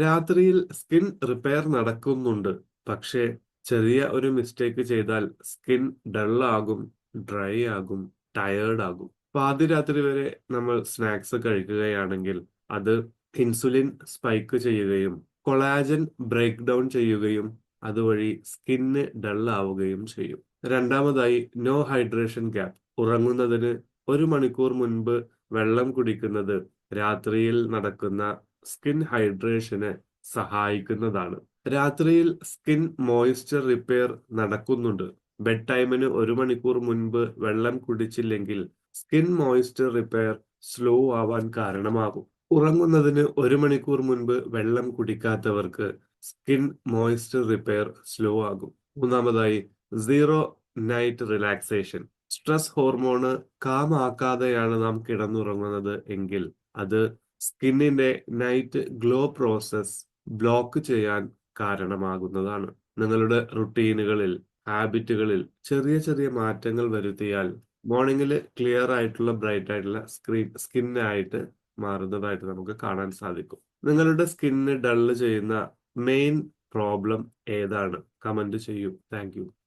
രാത്രിയിൽ skin repair നടക്കുന്നുണ്ട്. പക്ഷേ ചെറിയ ഒരു മിസ്റ്റേക്ക് ചെയ്താൽ സ്കിൻ ഡൾ ആകും, ഡ്രൈ ആകും, ടയേർഡ് ആകും. പാതിരാത്രി വരെ നമ്മൾ സ്നാക്സ് കഴിക്കുകയാണെങ്കിൽ അത് ഇൻസുലിൻ സ്പൈക്ക് ചെയ്യുകയും കൊളാജൻ ബ്രേക്ക് ഡൗൺ ചെയ്യുകയും അതുവഴി സ്കിന്ന് ഡൾ ആവുകയും ചെയ്യും. രണ്ടാമതായി നോ ഹൈഡ്രേഷൻ ഗ്യാപ്പ്. ഉറങ്ങുന്നതിന് 1 മണിക്കൂർ മുൻപ് വെള്ളം കുടിക്കുന്നത് രാത്രിയിൽ നടക്കുന്ന സ്കിൻ ഹൈഡ്രേഷന് സഹായിക്കുന്നതാണ്. രാത്രിയിൽ സ്കിൻ മോയ്സ്ചർ റിപ്പയർ നടക്കുന്നുണ്ട്. ബെഡ് ടൈമിന് 1 മണിക്കൂർ മുൻപ് വെള്ളം കുടിച്ചില്ലെങ്കിൽ സ്കിൻ മോയ്സ്ചർ റിപ്പയർ സ്ലോ ആവാൻ കാരണമാകും. ഉറങ്ങുന്നതിന് 1 മണിക്കൂർ മുൻപ് വെള്ളം കുടിക്കാത്തവർക്ക് സ്കിൻ മോയ്സ്ചർ റിപ്പയർ സ്ലോ ആകും. മൂന്നാമതായി zero night relaxation. Stress hormone calm ആക്കാതെയാണ് നാം കിടന്നുറങ്ങുന്നത് എങ്കിൽ അത് സ്കിന്നിന്റെ നൈറ്റ് ഗ്ലോ പ്രോസസ് ബ്ലോക്ക് ചെയ്യാൻ കാരണമാകുന്നതാണ്. നിങ്ങളുടെ റുട്ടീനുകളിൽ, ഹാബിറ്റുകളിൽ ചെറിയ ചെറിയ മാറ്റങ്ങൾ വരുത്തിയാൽ മോർണിംഗിൽ ക്ലിയർ ആയിട്ടുള്ള ബ്രൈറ്റ് ആയിട്ടുള്ള സ്കിന്നായിട്ട് മാറുന്നതായിട്ട് നമുക്ക് കാണാൻ സാധിക്കും. നിങ്ങളുടെ സ്കിന്ന് ഡള്ള് ചെയ്യുന്ന മെയിൻ പ്രോബ്ലം ഏതാണ്? കമന്റ് ചെയ്യൂ. Thank you.